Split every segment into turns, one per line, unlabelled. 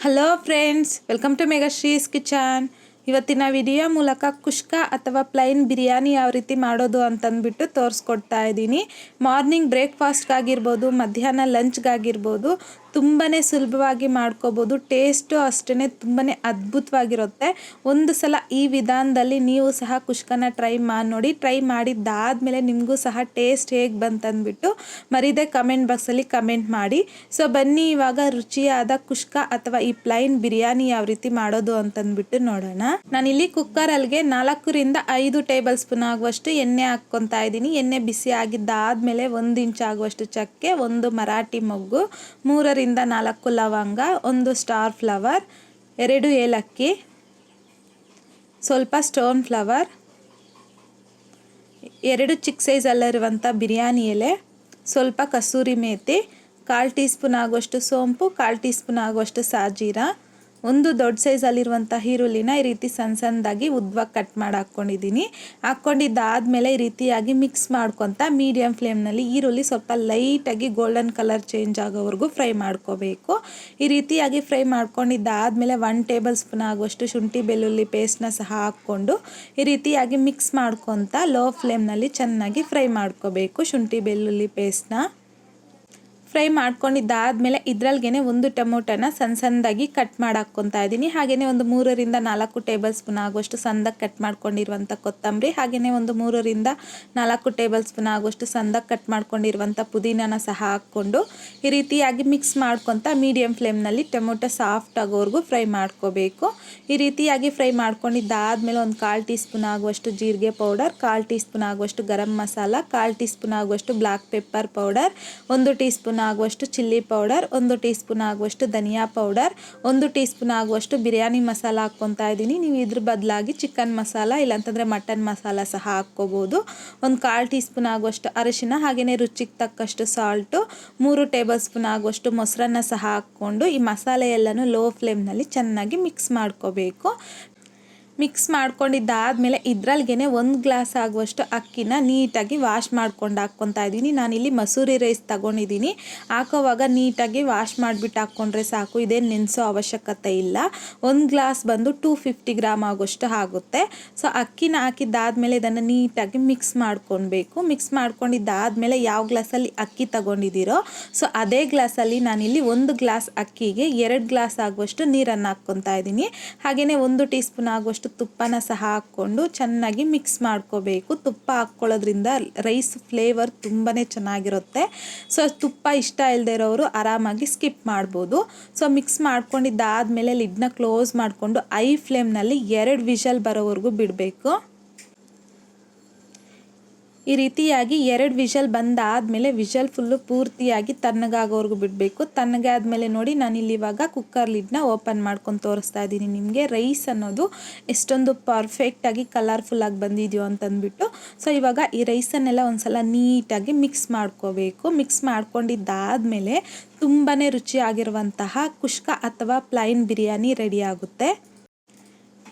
Hello friends, welcome to Megashree's kitchen. ಇವತ್ತಿನ video ಮೂಲಕ ಕುಷ್ಕ ಅಥವಾ ಪ್ಲೈನ್ ಬಿರಿಯಾನಿ ಯಾವ ರೀತಿ ಮಾಡೋದು ಅಂತಂದ್ಬಿಟ್ಟು ತೋರಿಸ್ಕೊಡ್ತಾ ಇದ್ದೀನಿ. ಮಾರ್ನಿಂಗ್ ಬ್ರೇಕ್ಫಾಸ್ಟ್ಗಾಗಿರ್ಬೋದು, ಮಧ್ಯಾಹ್ನ ಲಂಚ್ಗಾಗಿರ್ಬೋದು ತುಂಬಾ ಸುಲಭವಾಗಿ ಮಾಡ್ಕೋಬೋದು. ಟೇಸ್ಟು ಅಷ್ಟೇ ತುಂಬಾ ಅದ್ಭುತವಾಗಿರುತ್ತೆ. ಒಂದು ಸಲ ಈ ವಿಧಾನದಲ್ಲಿ ನೀವು ಸಹ ಕುಷ್ಕನ ಟ್ರೈ ಮಾಡಿ ನೋಡಿ. ಟ್ರೈ ಮಾಡಿದ್ದಾದಮೇಲೆ ನಿಮಗೂ ಸಹ ಟೇಸ್ಟ್ ಹೇಗೆ ಬಂತಂದ್ಬಿಟ್ಟು ಮರೀದೆ ಕಮೆಂಟ್ ಬಾಕ್ಸಲ್ಲಿ ಕಮೆಂಟ್ ಮಾಡಿ. ಸೊ ಬನ್ನಿ ಇವಾಗ ರುಚಿಯಾದ ಕುಷ್ಕ ಅಥವಾ ಈ ಪ್ಲೈನ್ ಬಿರಿಯಾನಿ ಯಾವ ರೀತಿ ಮಾಡೋದು ಅಂತಂದ್ಬಿಟ್ಟು ನೋಡೋಣ. ನಾನಿಲ್ಲಿ ಕುಕ್ಕರಲ್ಲಿಗೆ 4 ರಿಂದ 5 ಟೇಬಲ್ ಸ್ಪೂನ್ ಆಗುವಷ್ಟು ಎಣ್ಣೆ ಹಾಕ್ಕೊತಾ ಇದ್ದೀನಿ. ಎಣ್ಣೆ ಬಿಸಿ ಆಗಿದ್ದಾದಮೇಲೆ 1 ಇಂಚ್ ಆಗುವಷ್ಟು ಚಕ್ಕೆ, 1 ಮರಾಠಿ ಮೊಗ್ಗು, 3 ರಿಂದ 4 ಲವಂಗ, 1 ಸ್ಟಾರ್ ಫ್ಲವರ್, 2 ಏಲಕ್ಕಿ, ಸ್ವಲ್ಪ ಸ್ಟೋನ್ ಫ್ಲವರ್, 2 ಚಿಕ್ಕ ಸೈಜಲ್ಲಿರುವಂಥ ಬಿರಿಯಾನಿ ಎಲೆ, ಸ್ವಲ್ಪ ಕಸೂರಿ ಮೇಥಿ, 1/4 ಟೀ ಸ್ಪೂನ್ ಆಗುವಷ್ಟು ಸೋಂಪು, 1/4 ಟೀ ಸ್ಪೂನ್ ಆಗುವಷ್ಟು ಸಾಜೀರ, 1 ದೊಡ್ಡ ಸೈಜಲ್ಲಿರುವಂಥ ಈರುಳ್ಳಿನ ಈ ರೀತಿ ಸಣ್ಣದಾಗಿ ಉದ್ದವಾಗಿ ಕಟ್ ಮಾಡಿ ಹಾಕ್ಕೊಂಡಿದ್ದೀನಿ. ಹಾಕ್ಕೊಂಡಿದ್ದಾದಮೇಲೆ ಈ ರೀತಿಯಾಗಿ ಮಿಕ್ಸ್ ಮಾಡ್ಕೊತ ಮೀಡಿಯಮ್ ಫ್ಲೇಮ್ನಲ್ಲಿ ಈರುಳ್ಳಿ ಸ್ವಲ್ಪ ಲೈಟಾಗಿ ಗೋಲ್ಡನ್ ಕಲರ್ ಚೇಂಜ್ ಆಗೋವರೆಗೂ ಫ್ರೈ ಮಾಡ್ಕೋಬೇಕು. ಈ ರೀತಿಯಾಗಿ ಫ್ರೈ ಮಾಡ್ಕೊಂಡಿದ್ದಾದಮೇಲೆ 1 ಟೇಬಲ್ ಸ್ಪೂನ್ ಆಗುವಷ್ಟು ಶುಂಠಿ ಬೆಳ್ಳುಳ್ಳಿ ಪೇಸ್ಟ್ನ ಸಹ ಹಾಕ್ಕೊಂಡು ಈ ರೀತಿಯಾಗಿ ಮಿಕ್ಸ್ ಮಾಡ್ಕೊತ ಲೋ ಫ್ಲೇಮ್ನಲ್ಲಿ ಚೆನ್ನಾಗಿ ಫ್ರೈ ಮಾಡ್ಕೋಬೇಕು. ಶುಂಠಿ ಬೆಳ್ಳುಳ್ಳಿ ಪೇಸ್ಟ್ನ ಫ್ರೈ ಮಾಡ್ಕೊಂಡಿದ್ದಾದಮೇಲೆ ಇದರಲ್ಲಿಗೆ 1 ಟೊಮೊಟೊನ ಸಣ್ಣದಾಗಿ ಕಟ್ ಮಾಡಿ ಹಾಕ್ಕೊತಾ ಇದ್ದೀನಿ. ಹಾಗೆಯೇ 3 ರಿಂದ 4 ಟೇಬಲ್ ಸ್ಪೂನ್ ಆಗುವಷ್ಟು ಸಣ್ಣದಾಗಿ ಕಟ್ ಮಾಡ್ಕೊಂಡಿರುವಂಥ ಕೊತ್ತಂಬರಿ, ಹಾಗೆಯೇ 3 ರಿಂದ 4 ಟೇಬಲ್ ಸ್ಪೂನ್ ಆಗುವಷ್ಟು ಸಣ್ಣದಾಗಿ ಕಟ್ ಮಾಡ್ಕೊಂಡಿರುವಂಥ ಪುದೀನನ ಸಹ ಹಾಕ್ಕೊಂಡು ಈ ರೀತಿಯಾಗಿ ಮಿಕ್ಸ್ ಮಾಡ್ಕೊತ ಮೀಡಿಯಮ್ ಫ್ಲೇಮ್ನಲ್ಲಿ ಟೊಮೊಟೊ ಸಾಫ್ಟ್ ಆಗೋವರೆಗೂ ಫ್ರೈ ಮಾಡ್ಕೋಬೇಕು. ಈ ರೀತಿಯಾಗಿ ಫ್ರೈ ಮಾಡ್ಕೊಂಡಿದ್ದಾದಮೇಲೆ 1/4 ಟೀ ಸ್ಪೂನ್ ಆಗುವಷ್ಟು ಜೀರಿಗೆ ಪೌಡರ್, 1/4 ಟೀ ಸ್ಪೂನ್ ಆಗುವಷ್ಟು ಗರಂ ಮಸಾಲ, 1/4 ಟೀ ಸ್ಪೂನ್ ಆಗುವಷ್ಟು black pepper powder, 1 tea spoon ಆಗುವಷ್ಟು ಚಿಲ್ಲಿ ಪೌಡರ್, 1 ಟೀ ಸ್ಪೂನ್ ಆಗುವಷ್ಟು ಧನಿಯಾ ಪೌಡರ್, 1 ಟೀ ಸ್ಪೂನ್ ಆಗುವಷ್ಟು ಬಿರಿಯಾನಿ ಮಸಾಲ ಹಾಕ್ಕೊತಾ ಇದ್ದೀನಿ. ನೀವು ಇದ್ರ ಬದಲಾಗಿ ಚಿಕನ್ ಮಸಾಲ ಇಲ್ಲಾಂತಂದರೆ ಮಟನ್ ಮಸಾಲ ಸಹ ಹಾಕ್ಕೋಬೋದು. 1/4 ಟೀ ಸ್ಪೂನ್ ಆಗುವಷ್ಟು ಅರಿಶಿನ, ಹಾಗೆಯೇ ರುಚಿಗೆ ತಕ್ಕಷ್ಟು ಸಾಲ್ಟು, 3 ಟೇಬಲ್ ಸ್ಪೂನ್ ಆಗುವಷ್ಟು ಮೊಸರನ್ನ ಸಹ ಹಾಕ್ಕೊಂಡು ಈ ಮಸಾಲೆ ಎಲ್ಲನೂ ಲೋ ಫ್ಲೇಮ್ನಲ್ಲಿ ಚೆನ್ನಾಗಿ ಮಿಕ್ಸ್ ಮಾಡ್ಕೋಬೇಕು. ಮಿಕ್ಸ್ ಮಾಡ್ಕೊಂಡಿದ್ದಾದಮೇಲೆ ಇದರಲ್ಲಿಗೆ 1 ಗ್ಲಾಸ್ ಆಗುವಷ್ಟು ಅಕ್ಕಿನ ನೀಟಾಗಿ ವಾಶ್ ಮಾಡ್ಕೊಂಡು ಹಾಕ್ಕೊತಾ ಇದ್ದೀನಿ. ನಾನಿಲ್ಲಿ ಮಸೂರಿ ರೈಸ್ ತಗೊಂಡಿದ್ದೀನಿ. ಹಾಕೋವಾಗ ನೀಟಾಗಿ ವಾಶ್ ಮಾಡಿಬಿಟ್ಟು ಹಾಕ್ಕೊಂಡ್ರೆ ಸಾಕು, ಇದೇನು ನೆನೆಸೋ ಅವಶ್ಯಕತೆ ಇಲ್ಲ. 1 ಗ್ಲಾಸ್ ಬಂದು 250 ಗ್ರಾಮ್ ಆಗೋಷ್ಟು ಆಗುತ್ತೆ. ಸೊ ಅಕ್ಕಿನ ಹಾಕಿದ್ದಾದಮೇಲೆ ಇದನ್ನು ನೀಟಾಗಿ ಮಿಕ್ಸ್ ಮಾಡ್ಕೊಳ್ಬೇಕು. ಮಿಕ್ಸ್ ಮಾಡ್ಕೊಂಡಿದ್ದಾದಮೇಲೆ ಯಾವ ಗ್ಲಾಸಲ್ಲಿ ಅಕ್ಕಿ ತಗೊಂಡಿದ್ದೀರೋ ಸೊ ಅದೇ ಗ್ಲಾಸಲ್ಲಿ ನಾನಿಲ್ಲಿ 1 ಗ್ಲಾಸ್ ಅಕ್ಕಿಗೆ 2 ಗ್ಲಾಸ್ ಆಗುವಷ್ಟು ನೀರನ್ನು ಹಾಕ್ಕೊತಾ ಇದ್ದೀನಿ. ಹಾಗೆಯೇ 1 ಟೀ ಸ್ಪೂನ್ ಆಗುವಷ್ಟು ತುಪ್ಪನ ಸಹ ಹಾಕ್ಕೊಂಡು ಚೆನ್ನಾಗಿ ಮಿಕ್ಸ್ ಮಾಡ್ಕೋಬೇಕು. ತುಪ್ಪ ಹಾಕ್ಕೊಳ್ಳೋದ್ರಿಂದ ರೈಸ್ ಫ್ಲೇವರ್ ತುಂಬಾ ಚೆನ್ನಾಗಿರುತ್ತೆ. ಸೊ ತುಪ್ಪ ಇಷ್ಟ ಇಲ್ಲದೆ ಇರೋರು ಆರಾಮಾಗಿ ಸ್ಕಿಪ್ ಮಾಡ್ಬೋದು. ಸೊ ಮಿಕ್ಸ್ ಮಾಡ್ಕೊಂಡಿದ್ದಾದಮೇಲೆ ಲಿಡ್ನ ಕ್ಲೋಸ್ ಮಾಡಿಕೊಂಡು ಐ ಫ್ಲೇಮ್ನಲ್ಲಿ 2 ವಿಷಲ್ ಬರೋವರೆಗೂ ಬಿಡಬೇಕು. ಈ ರೀತಿಯಾಗಿ 2 ವಿಷಲ್ ಬಂದಾದಮೇಲೆ ವಿಷಲ್ ಫುಲ್ಲು ಪೂರ್ತಿಯಾಗಿ ತಣ್ಣಗಾಗೋವರೆಗೂ ಬಿಡಬೇಕು. ತಣ್ಣಗೆ ಆದಮೇಲೆ ನೋಡಿ ನಾನಿಲ್ಲಿ ಇವಾಗ ಕುಕ್ಕರ್ ಲಿಡ್ನ ಓಪನ್ ಮಾಡ್ಕೊಂಡು ತೋರಿಸ್ತಾ ಇದ್ದೀನಿ ನಿಮಗೆ. ರೈಸ್ ಅನ್ನೋದು ಎಷ್ಟೊಂದು ಪರ್ಫೆಕ್ಟಾಗಿ ಕಲರ್ಫುಲ್ಲಾಗಿ ಬಂದಿದೆಯೋ ಅಂತಂದ್ಬಿಟ್ಟು. ಸೊ ಇವಾಗ ಈ ರೈಸನ್ನೆಲ್ಲ ಒಂದ್ಸಲ ನೀಟಾಗಿ ಮಿಕ್ಸ್ ಮಾಡ್ಕೋಬೇಕು. ಮಿಕ್ಸ್ ಮಾಡ್ಕೊಂಡಿದ್ದಾದಮೇಲೆ ತುಂಬಾ ರುಚಿಯಾಗಿರುವಂತಹ ಕುಷ್ಕ ಅಥವಾ ಪ್ಲೈನ್ ಬಿರಿಯಾನಿ ರೆಡಿ ಆಗುತ್ತೆ.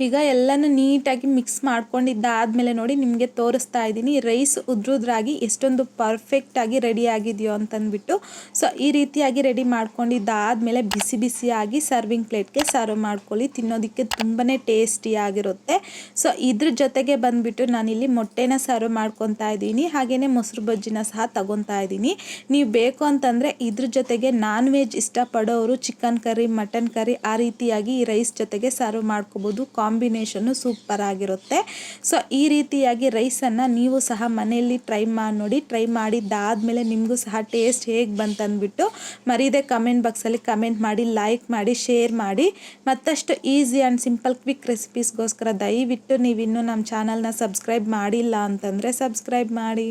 ಈಗ ಎಲ್ಲನೂ ನೀಟಾಗಿ ಮಿಕ್ಸ್ ಮಾಡ್ಕೊಂಡಿದ್ದಾದಮೇಲೆ ನೋಡಿ ನಿಮಗೆ ತೋರಿಸ್ತಾ ಇದ್ದೀನಿ ರೈಸ್ ಉದ್ರುದ್ರಾಗಿ ಎಷ್ಟೊಂದು ಪರ್ಫೆಕ್ಟಾಗಿ ರೆಡಿ ಆಗಿದೆಯೋ ಅಂತಂದ್ಬಿಟ್ಟು. ಸೊ ಈ ರೀತಿಯಾಗಿ ರೆಡಿ ಮಾಡ್ಕೊಂಡಿದ್ದಾದಮೇಲೆ ಬಿಸಿ ಬಿಸಿಯಾಗಿ ಸರ್ವಿಂಗ್ ಪ್ಲೇಟ್ಗೆ ಸರ್ವ್ ಮಾಡ್ಕೊಳ್ಳಿ. ತಿನ್ನೋದಕ್ಕೆ ತುಂಬಾ ಟೇಸ್ಟಿಯಾಗಿರುತ್ತೆ. ಸೊ ಇದ್ರ ಜೊತೆಗೆ ಬಂದುಬಿಟ್ಟು ನಾನಿಲ್ಲಿ ಮೊಟ್ಟೆನ ಸರ್ವ್ ಮಾಡ್ಕೊತಾ ಇದ್ದೀನಿ. ಹಾಗೆಯೇ ಮೊಸರು ಬಜ್ಜಿನ ಸಹ ತಗೊತಾ ಇದ್ದೀನಿ. ನೀವು ಬೇಕು ಅಂತಂದರೆ ಇದ್ರ ಜೊತೆಗೆ ನಾನ್ ವೆಜ್ ಇಷ್ಟಪಡೋರು ಚಿಕನ್ ಕರಿ, ಮಟನ್ ಕರಿ ಆ ರೀತಿಯಾಗಿ ಈ ರೈಸ್ ಜೊತೆಗೆ ಸರ್ವ್ ಮಾಡ್ಕೋಬೋದು. ಕಾಂಬಿನೇಷನ್ನು ಸೂಪರ್ ಆಗಿರುತ್ತೆ. ಸೊ ಈ ರೀತಿಯಾಗಿ ರೈಸನ್ನು ನೀವು ಸಹ ಮನೆಯಲ್ಲಿ ಟ್ರೈ ಮಾಡಿ ನೋಡಿ. ಟ್ರೈ ಮಾಡಿದ್ದಾದಮೇಲೆ ನಿಮಗೂ ಸಹ ಟೇಸ್ಟ್ ಹೇಗೆ ಬಂತಂದ್ಬಿಟ್ಟು ಮರೀದೆ ಕಮೆಂಟ್ ಬಾಕ್ಸಲ್ಲಿ ಕಮೆಂಟ್ ಮಾಡಿ, ಲೈಕ್ ಮಾಡಿ, ಶೇರ್ ಮಾಡಿ. ಮತ್ತಷ್ಟು ಈಸಿ ಆ್ಯಂಡ್ ಸಿಂಪಲ್ ಕ್ವಿಕ್ ರೆಸಿಪೀಸ್ಗೋಸ್ಕರ ದಯವಿಟ್ಟು ನೀವಿನ್ನೂ ನಮ್ಮ ಚಾನಲ್ನ ಸಬ್ಸ್ಕ್ರೈಬ್ ಮಾಡಿಲ್ಲ ಅಂತಂದರೆ ಸಬ್ಸ್ಕ್ರೈಬ್ ಮಾಡಿ.